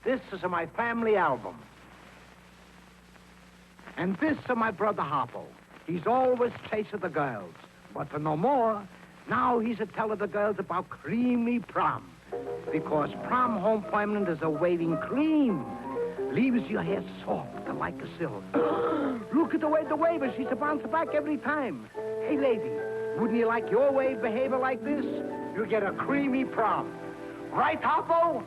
This is my family album. And this is my brother Hoppo. He's always chasing the girls. But to no more, now he's a telling the girls about creamy prom. Because prom home permanent is awaiting cream. Leaves your hair soft like a silk. Look at the way the wavers. She's a bounce back every time. Hey, lady, wouldn't you like your wave behavior like this? You'll get a creamy prom. Right, Hoppo?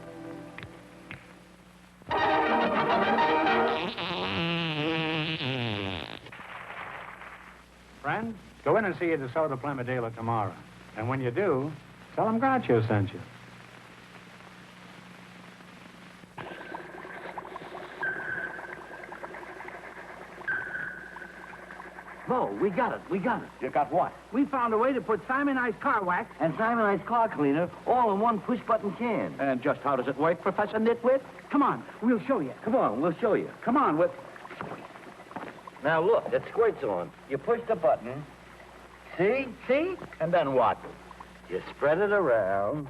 Friend, go in and see a DeSoto Plymouth dealer tomorrow. And when you do, tell him Groucho sent you. Mo, we got it. You got what? We found a way to put Simonized car wax And Simonized car cleaner all in one push-button can. And just how does it work, Professor Nitwit? Come on, we'll show you. Come on, we'll show you. Come on, we'll... Now, look, it squirts on. You push the button. See? See? And then what? You spread it around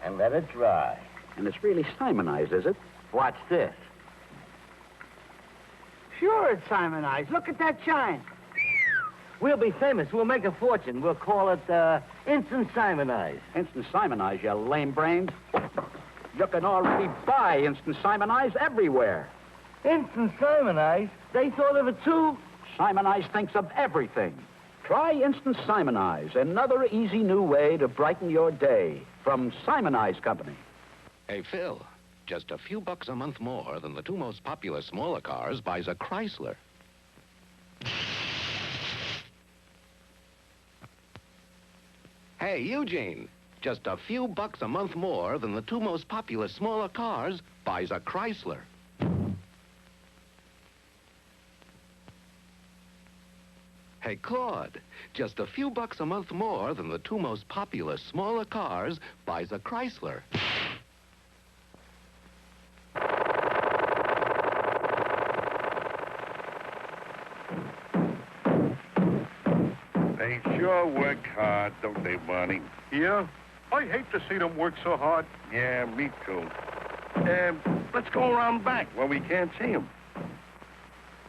and let it dry. And it's really Simonized, is it? Watch this. Sure, it's Simonized. Look at that shine. We'll be famous. We'll make a fortune. We'll call it, Instant Simonized. Instant Simonized, you lame brains. You can already buy Instant Simonized everywhere. Instant Simonized? They thought of it, too? Simonized thinks of everything. Try Instant Simonized, another easy new way to brighten your day. From Simonized Company. Hey, Phil, just a few bucks a month more than the two most popular smaller cars buys a Chrysler. Hey, Eugene, just a few bucks a month more than the two most popular smaller cars buys a Chrysler. Hey, Claude, just a few bucks a month more than the two most popular smaller cars buys a Chrysler. They sure work hard, don't they, Barney? Yeah? I hate to see them work so hard. Yeah, me too. Let's go around back where we can't see them.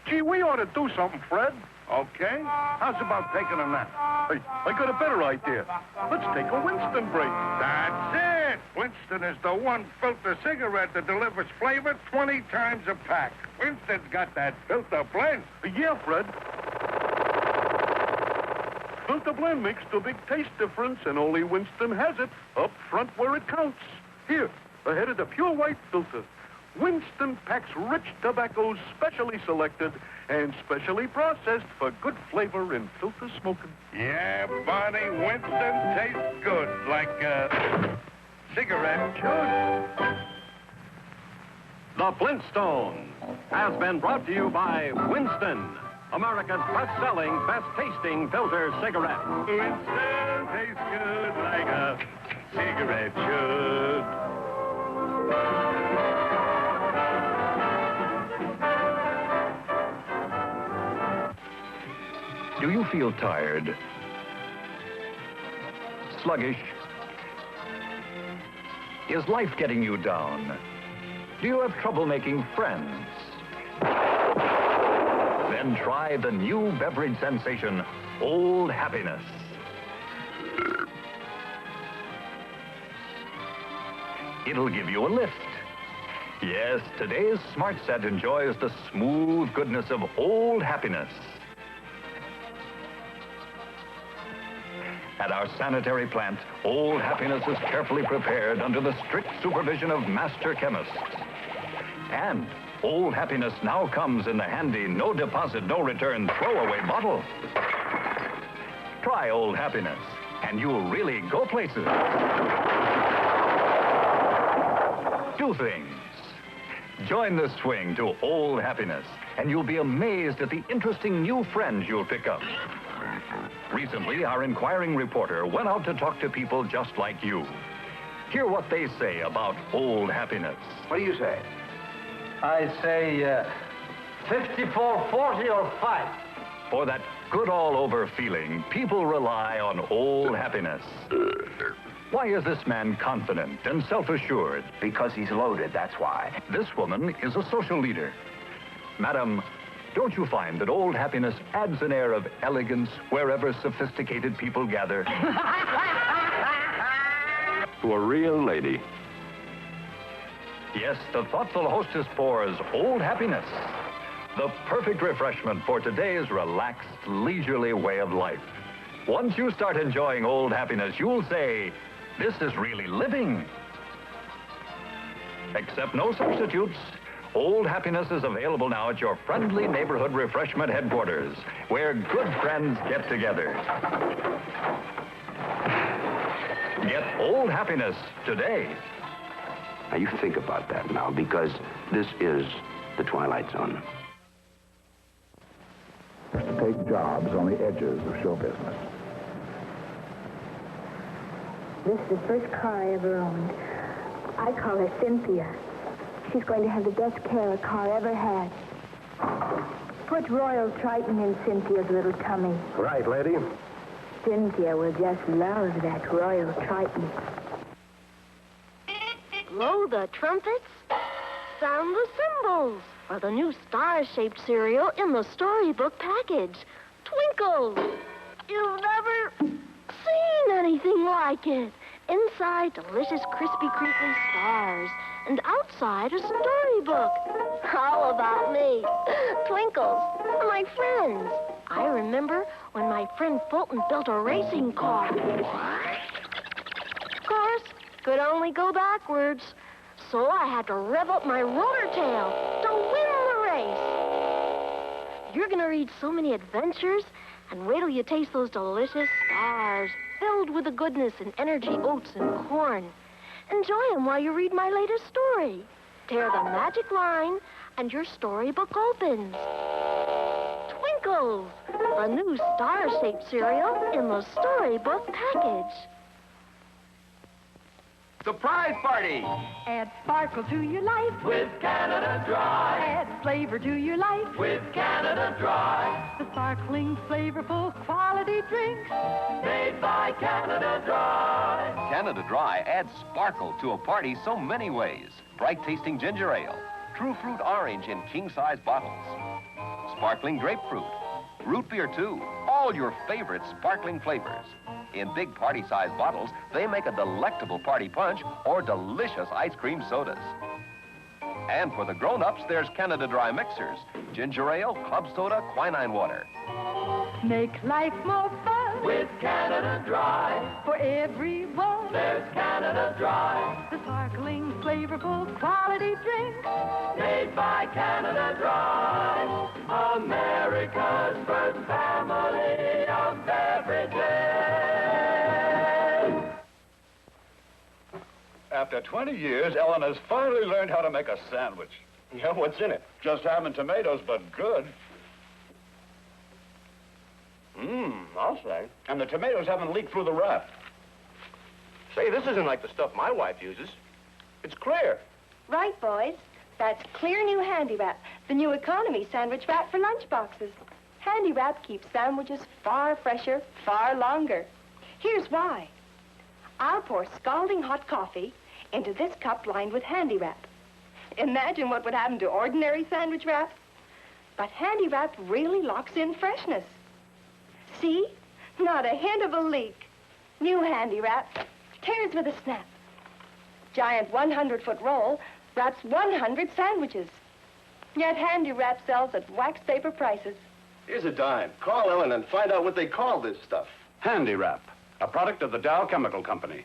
Gee, we ought to do something, Fred. Okay? How's about taking a nap? Hey, I got a better idea. Let's take a Winston break. That's it! Winston is the one filter cigarette that delivers flavor 20 times a pack. Winston's got that filter blend. Yeah, Fred. Filter blend makes the big taste difference, and only Winston has it up front where it counts. Here, ahead of the pure white filter. Winston packs rich tobaccos specially selected and specially processed for good flavor in filter smoking. Yeah, Barney, Winston tastes good, like a cigarette should. The Flintstones has been brought to you by Winston, America's best-selling, best-tasting filter cigarette. Winston tastes good like a cigarette should. Do you feel tired? Sluggish? Is life getting you down? Do you have trouble making friends? Then try the new beverage sensation, Old Happiness. It'll give you a lift. Yes, today's smart set enjoys the smooth goodness of Old Happiness. At our sanitary plant, Old Happiness is carefully prepared under the strict supervision of master chemists. And Old Happiness now comes in the handy no deposit, no return throwaway bottle. Try Old Happiness, and you'll really go places. Do things. Join the swing to Old Happiness, and you'll be amazed at the interesting new friends you'll pick up. Recently, our inquiring reporter went out to talk to people just like you. Hear what they say about Old Happiness. What do you say? I say, 54, 40, or 5. For that good all-over feeling, people rely on Old Happiness. Why is this man confident and self-assured? Because he's loaded, that's why. This woman is a social leader. Madam, don't you find that Old Happiness adds an air of elegance wherever sophisticated people gather? To a real lady. Yes, the thoughtful hostess pours Old Happiness, the perfect refreshment for today's relaxed, leisurely way of life. Once you start enjoying Old Happiness, you'll say, this is really living. Except no substitutes. Old Happiness is available now at your friendly neighborhood refreshment headquarters, where good friends get together. Get Old Happiness today. Now, you think about that now, because this is the Twilight Zone. Take jobs on the edges of show business. This is the first car I ever owned. I call her Cynthia. She's going to have the best care a car ever had. Put Royal Triton in Cynthia's little tummy. Right, lady. Cynthia will just love that Royal Triton. Blow the trumpets, sound the cymbals for the new star-shaped cereal in the storybook package. Twinkles! You've never seen anything like it. Inside, delicious, crispy, crinkly stars. And outside, a storybook. All about me. Twinkles are my friends. I remember when my friend Fulton built a racing car. Of course, could only go backwards. So I had to rev up my rotor tail to win the race. You're going to read so many adventures, and wait till you taste those delicious stars filled with the goodness and energy oats and corn. Enjoy them while you read my latest story. Tear the magic line, and your storybook opens. Twinkles, the new star-shaped cereal in the storybook package. Surprise party! Add sparkle to your life with Canada Dry. Add flavor to your life with Canada Dry. The sparkling, flavorful, quality drinks Made by Canada Dry. Canada Dry adds sparkle to a party so many ways. Bright-tasting ginger ale, true fruit orange in king-size bottles, sparkling grapefruit, root beer too, all your favorite sparkling flavors. In big party-sized bottles, they make a delectable party punch or delicious ice cream sodas. And for the grown-ups, there's Canada Dry mixers, ginger ale, club soda, quinine water. Make life more fun with Canada Dry. For everyone, there's Canada Dry. The sparkling, flavorful, quality drinks made by Canada Dry. America's first family of beverages. After 20 years, Ellen has finally learned how to make a sandwich. Yeah, what's in it? Just ham and tomatoes, but good. I'll say. And the tomatoes haven't leaked through the wrap. Say, this isn't like the stuff my wife uses. It's clear. Right, boys. That's Clear New Handy Wrap, the new economy sandwich wrap for lunch boxes. Handy Wrap keeps sandwiches far fresher, far longer. Here's why. I'll pour scalding hot coffee into this cup lined with Handy Wrap. Imagine what would happen to ordinary sandwich wrap. But Handy Wrap really locks in freshness. See? Not a hint of a leak. New Handy Wrap tears with a snap. Giant 100-foot roll wraps 100 sandwiches. Yet Handy Wrap sells at wax paper prices. Here's a dime. Call Ellen and find out what they call this stuff. Handy Wrap, a product of the Dow Chemical Company.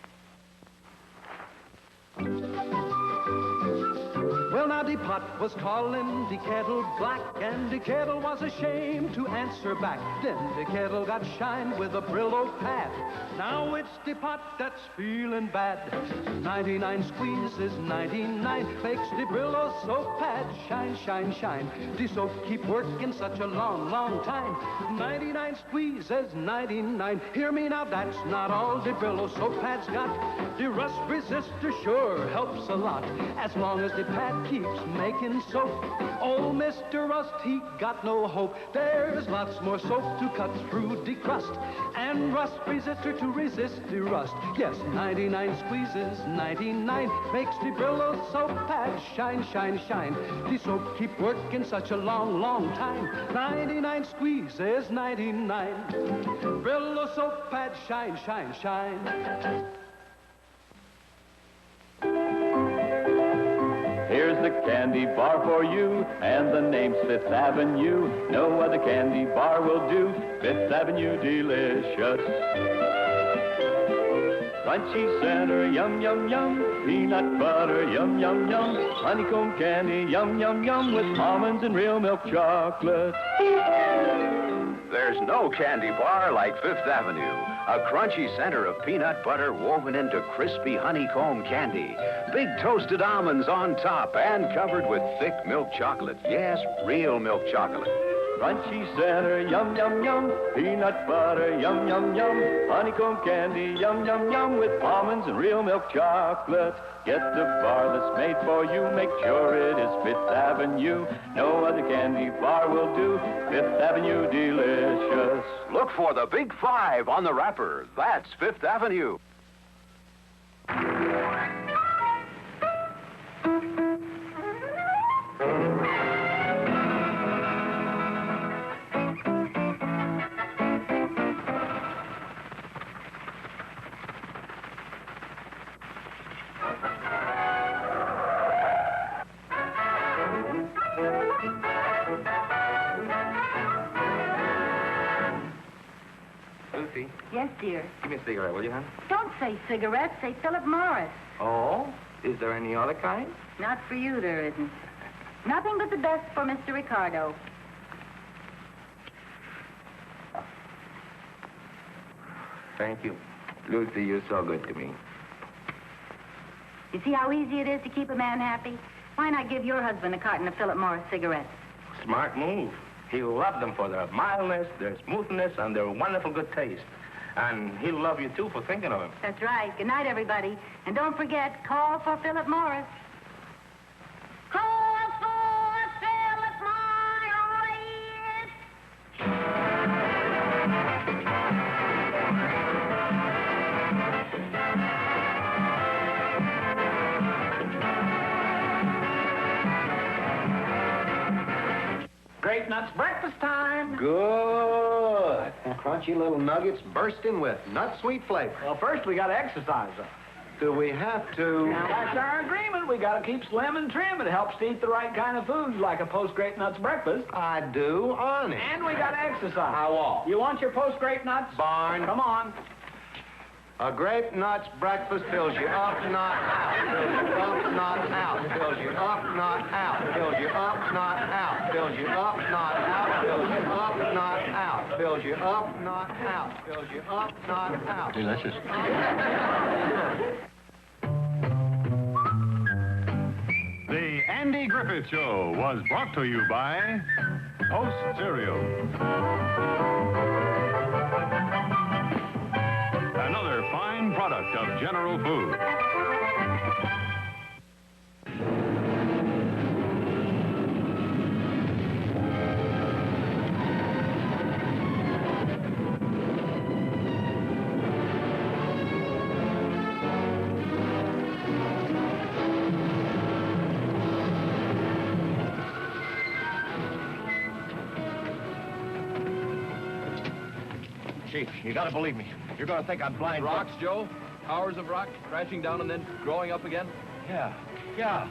Well, now the pot was calling the kettle black, and the kettle was ashamed to answer back. Then the kettle got shined with a Brillo pad. Now it's the pot that's feeling bad. 99 squeezes 99, makes the Brillo soap pad shine, shine, shine. The soap keep working such a long, long time. 99 squeezes 99. Hear me now, that's not all the Brillo soap pad's got. The rust resistor sure helps a lot, as long as the pad keeps making soap. Old Mr. Rust, he got no hope. There's lots more soap to cut through the crust. And rust resistor to resist the rust. Yes, 99 squeezes, 99 makes the Brillo soap pad shine, shine, shine. The soap keep working such a long, long time. 99 squeezes, 99. Brillo soap pad shine, shine, shine. Here's the candy bar for you, and the name's Fifth Avenue. No other candy bar will do. Fifth Avenue delicious. Crunchy center, yum, yum, yum. Peanut butter, yum, yum, yum. Honeycomb candy, yum, yum, yum. With almonds and real milk chocolate. There's no candy bar like Fifth Avenue. A crunchy center of peanut butter woven into crispy honeycomb candy. Big toasted almonds on top and covered with thick milk chocolate. Yes, real milk chocolate. Crunchy center, yum, yum, yum. Peanut butter, yum, yum, yum. Honeycomb candy, yum, yum, yum. With almonds and real milk chocolate. Get the bar that's made for you. Make sure it is Fifth Avenue. No other candy bar will do. Fifth Avenue delicious. Look for the Big 5 on the wrapper. That's Fifth Avenue. Lucy, Yes, dear. give me a cigarette, will you, hon? Don't say cigarettes, say Philip Morris. Oh? Is there any other kind? Not for you, there isn't. Nothing but the best for Mr. Ricardo. Thank you. Lucy, you're so good to me. You see how easy it is to keep a man happy? Why not give your husband a carton of Philip Morris cigarettes? Smart move. He'll love them for their mildness, their smoothness, and their wonderful good taste. And he'll love you, too, for thinking of him. That's right. Good night, everybody. And don't forget, call for Philip Morris. Call for Philip Morris! Grape Nuts breakfast time. Good. Crunchy little nuggets bursting with nut sweet flavor. Well, first we got to exercise them. Do we have to? Now, that's our agreement. We got to keep slim and trim. It helps to eat the right kind of foods, like a post-grape nuts breakfast. I do, honest. And we got to exercise. How all? You want your post-grape nuts? Barn. Come on. A grape nuts breakfast fills you up, not out. Fills you up, not out. Fills you up, not out. Fills you up, not out. Fills you up, not out. Fills you up, not out. Fills you up, not out. Fills you up, not out. Delicious. The Andy Griffith Show was brought to you by Post Cereal. Another fine product of General Food. Chief, you gotta believe me. You're gonna think I'm blind. Rocks, Joe? Hours of rock crashing down and then growing up again? Yeah.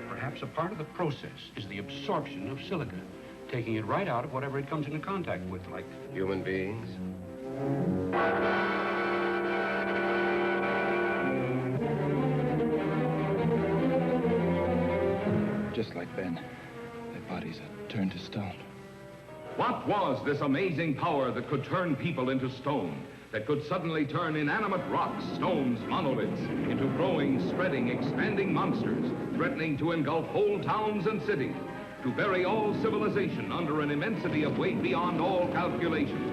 Perhaps a part of the process is the absorption of silica, taking it right out of whatever it comes into contact with, like Human beings. Just like Ben, their bodies are turned to stone. What was this amazing power that could turn people into stone? That could suddenly turn inanimate rocks, stones, monoliths into growing, spreading, expanding monsters, threatening to engulf whole towns and cities, to bury all civilization under an immensity of weight beyond all calculation.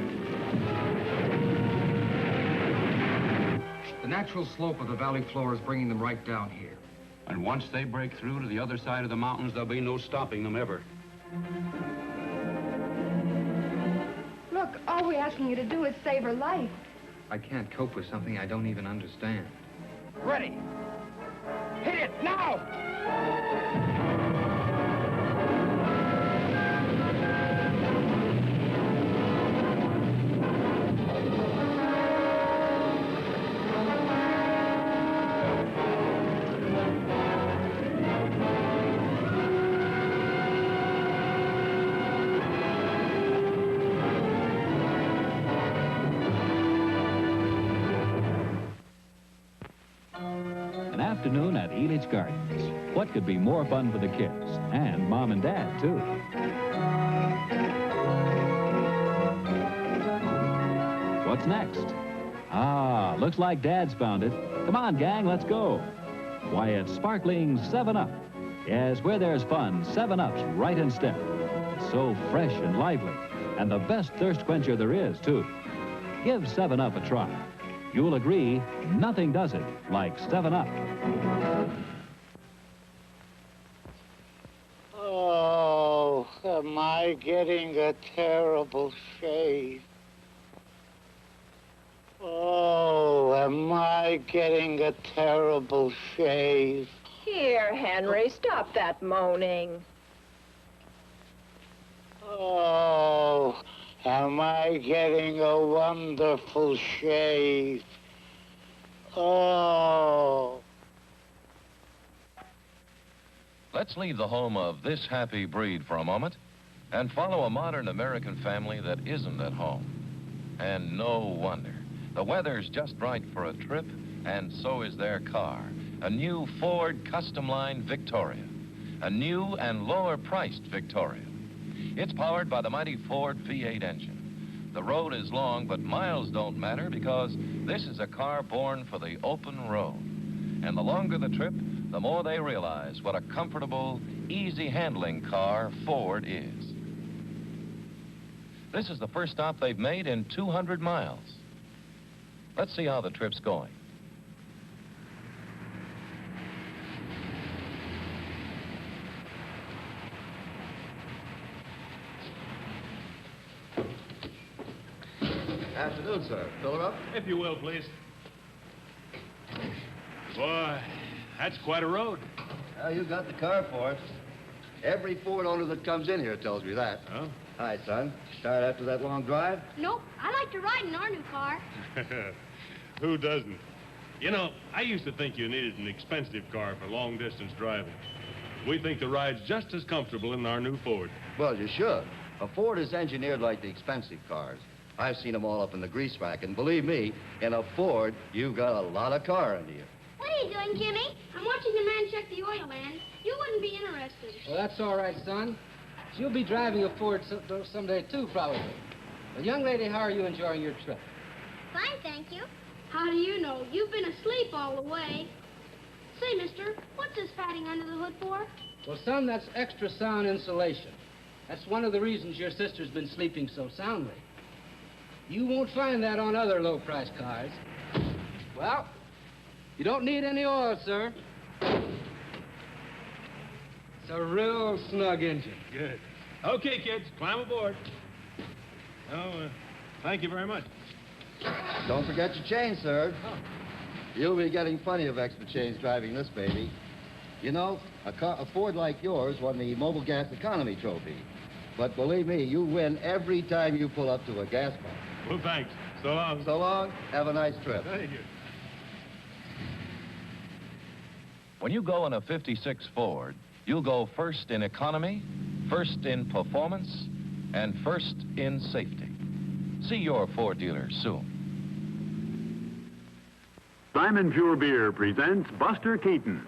The natural slope of the valley floor is bringing them right down here. And once they break through to the other side of the mountains, there'll be no stopping them ever. Look, all we're asking you to do is save her life. I can't cope with something I don't even understand. Ready. Hit it, now! An afternoon at Elitch Gardens. What could be more fun for the kids? And Mom and Dad, too. What's next? Ah, looks like Dad's found it. Come on, gang, let's go. Why, it's sparkling 7-Up. Yes, where there's fun, 7-Up's right in step. It's so fresh and lively. And the best thirst quencher there is, too. Give 7-Up a try. You'll agree, nothing does it like 7-Up. Oh, am I getting a terrible shave? Oh, am I getting a terrible shave? Here, Henry, stop that moaning. Oh, am I getting a wonderful shave? Oh. Let's leave the home of this happy breed for a moment and follow a modern American family that isn't at home. And no wonder. The weather's just right for a trip, and so is their car. A new Ford Custom Line Victoria. A new and lower-priced Victoria. It's powered by the mighty Ford V8 engine. The road is long, but miles don't matter because this is a car born for the open road. And the longer the trip, the more they realize what a comfortable, easy-handling car Ford is. This is the first stop they've made in 200 miles. Let's see how the trip's going. Afternoon, sir. Fill her up? If you will, please. Boy, that's quite a road. Well, you got the car for it. Every Ford owner that comes in here tells me that. Oh? Hi, son. Tired after that long drive? Nope. I like to ride in our new car. Who doesn't? You know, I used to think you needed an expensive car for long-distance driving. We think the ride's just as comfortable in our new Ford. Well, you should. A Ford is engineered like the expensive cars. I've seen them all up in the grease rack, and believe me, in a Ford, you've got a lot of car under you. What are you doing, Jimmy? I'm watching the man check the oil, man. You wouldn't be interested. Well, that's all right, son. You'll be driving a Ford someday, too, probably. Well, young lady, how are you enjoying your trip? Fine, thank you. How do you know? You've been asleep all the way. Say, mister, what's this padding under the hood for? Well, son, that's extra sound insulation. That's one of the reasons your sister's been sleeping so soundly. You won't find that on other low-priced cars. Well, you don't need any oil, sir. It's a real snug engine. Good. Okay, kids, climb aboard. Oh, thank you very much. Don't forget your change, sir. You'll be getting plenty of extra change driving this baby. You know, a Ford like yours won the Mobile Gas Economy Trophy. But believe me, you win every time you pull up to a gas pump. Well, thanks. So long. So long. Have a nice trip. Thank you. When you go in a 56 Ford, you'll go first in economy, first in performance, and first in safety. See your Ford dealer soon. Simon Pure Beer presents Buster Keaton.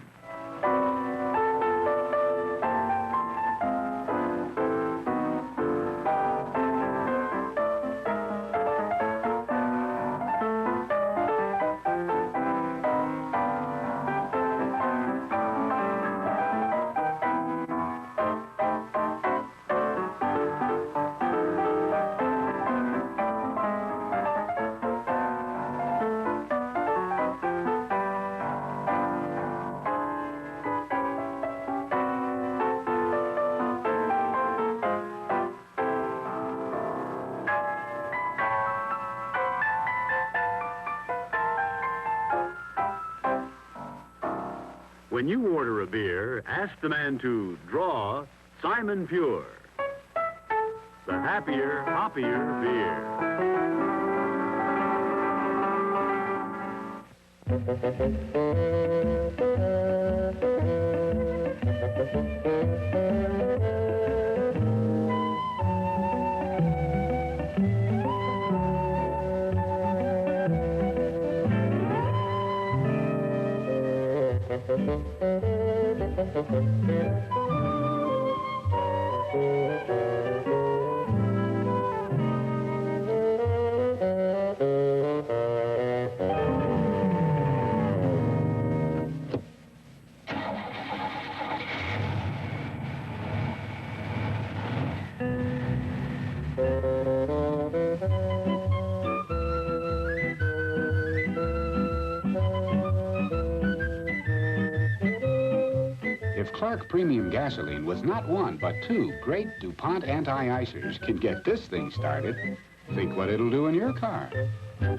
When you order a beer, ask the man to draw Simon Pure. The happier, hoppier If Clark Premium Gasoline with not one, but two great DuPont anti-icers can get this thing started, think what it'll do in your car. Oh,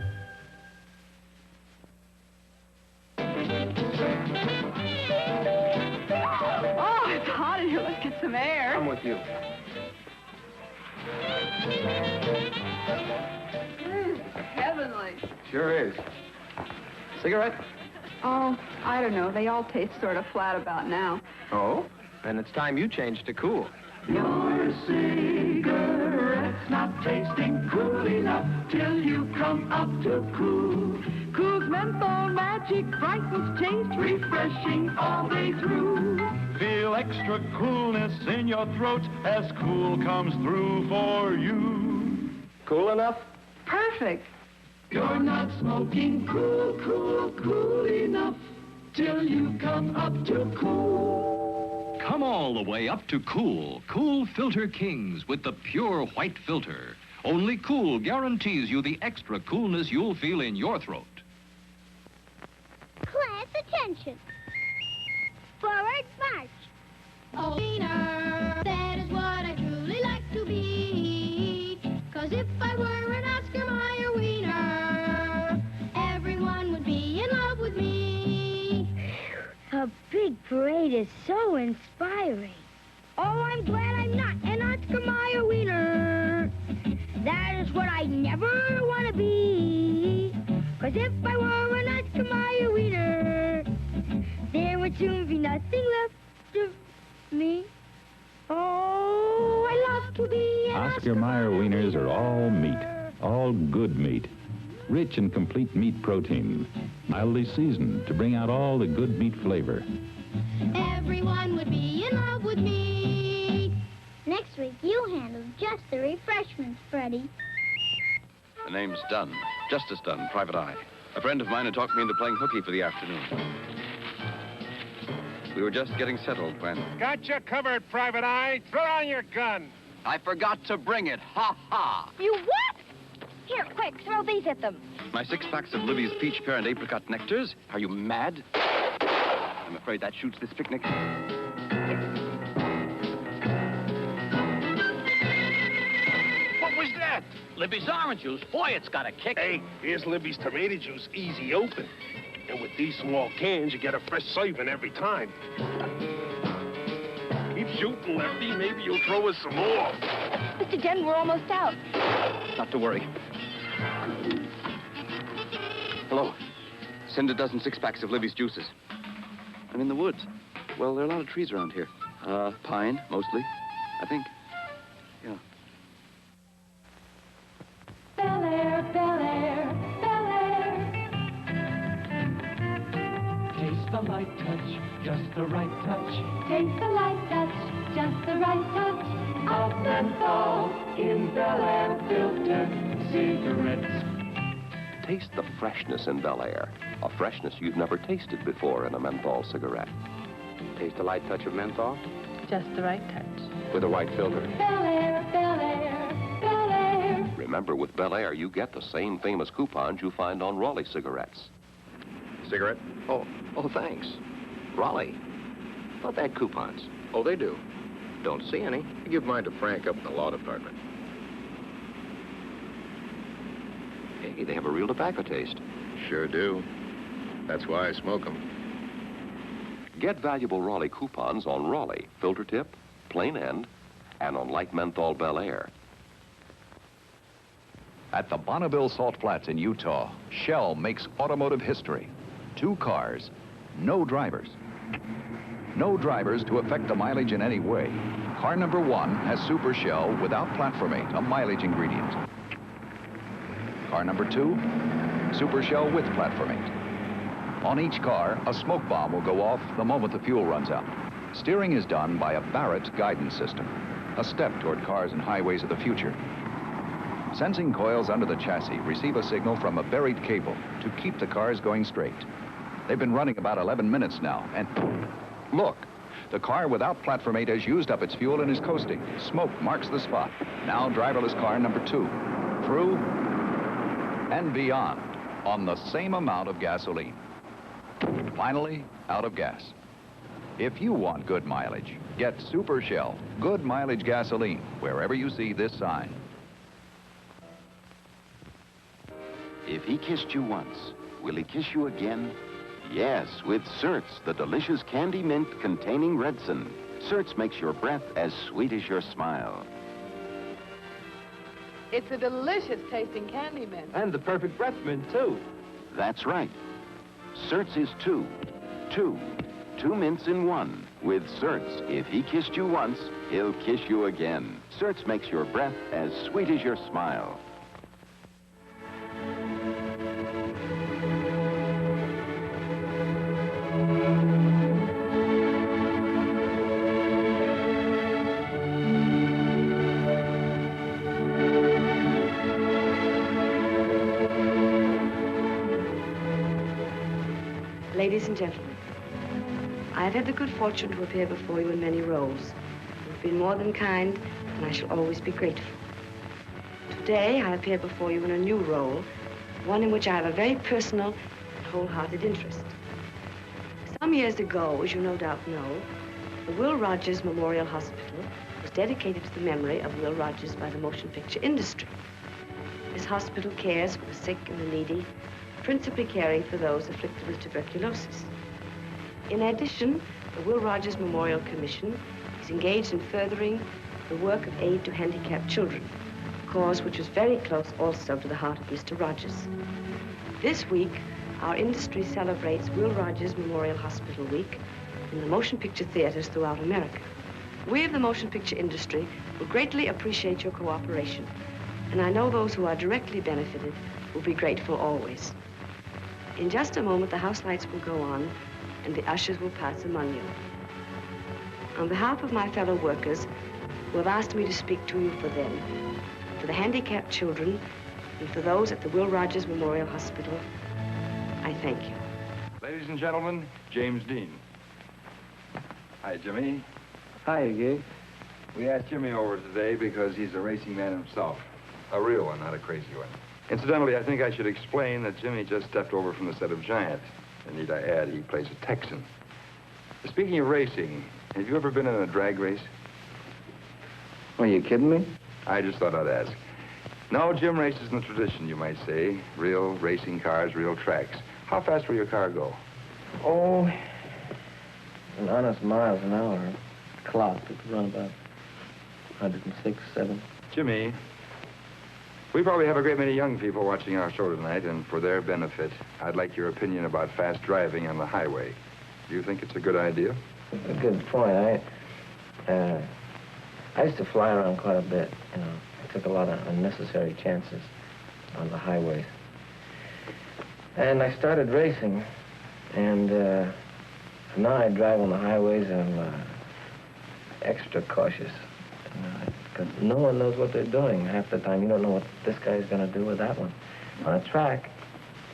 it's hot in here. Let's get some air. I'm with you. Heavenly. Sure is. Cigarette? Oh, I don't know. They all taste sort of flat about now. Oh? Then it's time you changed to cool. Your cigarette's not tasting cool enough till you come up to cool. Cool's menthol magic brightens taste, refreshing all day through. Feel extra coolness in your throat as cool comes through for you. Cool enough? Perfect. You're not smoking cool, cool, cool enough till you come up to cool. Come all the way up to Cool. Cool Filter Kings with the pure white filter. Only Cool guarantees you the extra coolness you'll feel in your throat. Class attention. Forward march. Oh, wiener, that is what I truly like to be. 'Cause if I were an Oscar Mayer wiener, everyone would be in love with me. The big parade is so inspiring. Oh, I'm glad I'm not an Oscar Mayer wiener. That is what I never want to be. 'Cause if I were an Oscar Mayer wiener, there would soon be nothing left of me. Oh, I love to be an Oscar Mayer wieners are all meat, all good meat. Rich and complete meat protein, mildly seasoned to bring out all the good meat flavor. Everyone would be in love with me. Next week, you handle just the refreshments, Freddie. The name's Dunn. Justice Dunn, private eye. A friend of mine had talked me into playing hooky for the afternoon. We were just getting settled when... Got you covered, Private Eye. Throw down your gun. I forgot to bring it. Ha, ha. You what? Here, quick, throw these at them. My 6 packs of Libby's peach, pear, and apricot nectars. Are you mad? I'm afraid that shoots this picnic. What was that? Libby's orange juice. Boy, it's got a kick. Hey, here's Libby's tomato juice, easy open. And with these small cans, you get a fresh serving every time. Keep shooting, Lefty. Maybe you'll throw us some more. Mr. Denton, we're almost out. Not to worry. Hello. Send a dozen 6 packs of Libby's juices. I'm in the woods. Well, there are a lot of trees around here. Pine, mostly, I think. Yeah. Bel Air, Bel Air, Bel Air. Taste the light touch, just the right touch. Taste the light touch, just the right touch. Of menthol in Bel Air filtered cigarettes. Taste the freshness in Bel Air. A freshness you've never tasted before in a menthol cigarette. Taste the light touch of menthol? Just the right touch. With a white filter. Bel Air, Bel Air, Bel Air. Remember, with Bel Air, you get the same famous coupons you find on Raleigh cigarettes. Cigarette? Oh, thanks. Raleigh. Thought they had coupons. Oh, they do. Don't see any. I give mine to Frank up in the law department. Hey, they have a real tobacco taste. Sure do. That's why I smoke them. Get valuable Raleigh coupons on Raleigh, filter tip, plain end, and on light menthol Bel Air. At the Bonneville Salt Flats in Utah, Shell makes automotive history. 2 cars, no drivers. No drivers to affect the mileage in any way. Car number 1 has Super Shell without platformate, a mileage ingredient. Car number 2, Super Shell with platformate. On each car, a smoke bomb will go off the moment the fuel runs out. Steering is done by a Barrett guidance system, a step toward cars and highways of the future. Sensing coils under the chassis receive a signal from a buried cable to keep the cars going straight. They've been running about 11 minutes now, and look, the car without platformate has used up its fuel and is coasting. Smoke marks the spot. Now driverless car number 2, through and beyond on the same amount of gasoline. Finally, out of gas. If you want good mileage, get Super Shell, good mileage gasoline, wherever you see this sign. If he kissed you once, will he kiss you again? Yes, with Certs, the delicious candy mint containing Redson. Certs makes your breath as sweet as your smile. It's a delicious tasting candy mint. And the perfect breath mint, too. That's right. Certs is 2. 2 mints in 1. With Certs, if he kissed you once, he'll kiss you again. Certs makes your breath as sweet as your smile. Ladies and gentlemen, I have had the good fortune to appear before you in many roles. You've been more than kind, and I shall always be grateful. Today, I appear before you in a new role, one in which I have a very personal and wholehearted interest. Some years ago, as you no doubt know, the Will Rogers Memorial Hospital was dedicated to the memory of Will Rogers by the motion picture industry. This hospital cares for the sick and the needy, principally caring for those afflicted with tuberculosis. In addition, the Will Rogers Memorial Commission is engaged in furthering the work of aid to handicapped children, a cause which was very close also to the heart of Mr. Rogers. This week, our industry celebrates Will Rogers Memorial Hospital Week in the motion picture theaters throughout America. We of the motion picture industry will greatly appreciate your cooperation, and I know those who are directly benefited will be grateful always. In just a moment, the house lights will go on, and the ushers will pass among you. On behalf of my fellow workers, who have asked me to speak to you for them, for the handicapped children, and for those at the Will Rogers Memorial Hospital, I thank you. Ladies and gentlemen, James Dean. Hi, Jimmy. Hi, Gig. We asked Jimmy over today because he's a racing man himself. A real one, not a crazy one. Incidentally, I think I should explain that Jimmy just stepped over from the set of Giant. And need I add, he plays a Texan. Speaking of racing, have you ever been in a drag race? Are you kidding me? I just thought I'd ask. No, Jim races in the tradition, you might say. Real racing cars, real tracks. How fast will your car go? Oh, an honest miles an hour. Clock, it could run about 106, 7. Jimmy, we probably have a great many young people watching our show tonight, and for their benefit, I'd like your opinion about fast driving on the highway. Do you think it's a good idea? A good point. I used to fly around quite a bit, you know. I took a lot of unnecessary chances on the highways. And I started racing, and now I drive on the highways, I'm extra cautious. Because no one knows what they're doing. Half the time, you don't know what this guy's going to do with that one. On a track,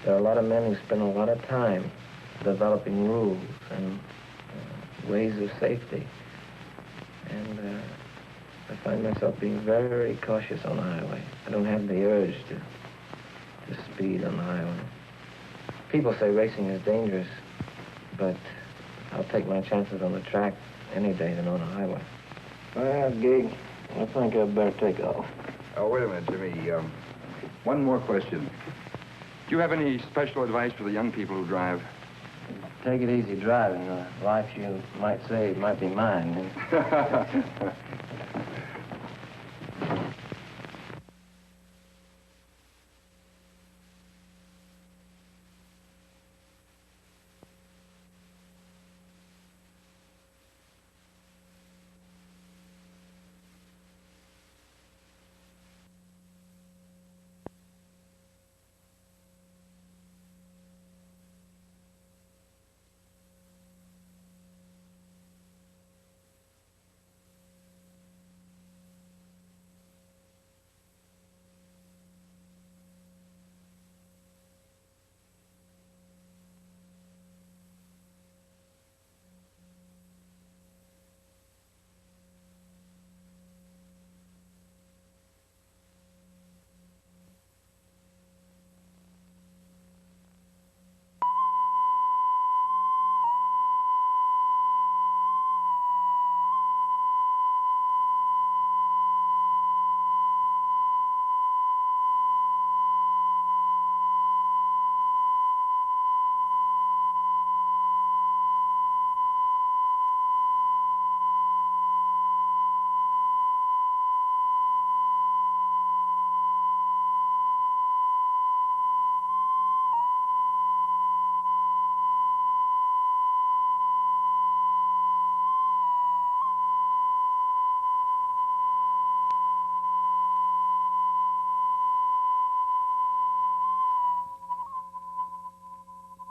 there are a lot of men who spend a lot of time developing rules and ways of safety. And I find myself being very cautious on the highway. I don't have the urge to speed on the highway. People say racing is dangerous, but I'll take my chances on the track any day than on a highway. Well, Gig, I think I'd better take off. Oh, wait a minute, Jimmy. One more question. Do you have any special advice for the young people who drive? Take it easy driving. The life you might save might be mine.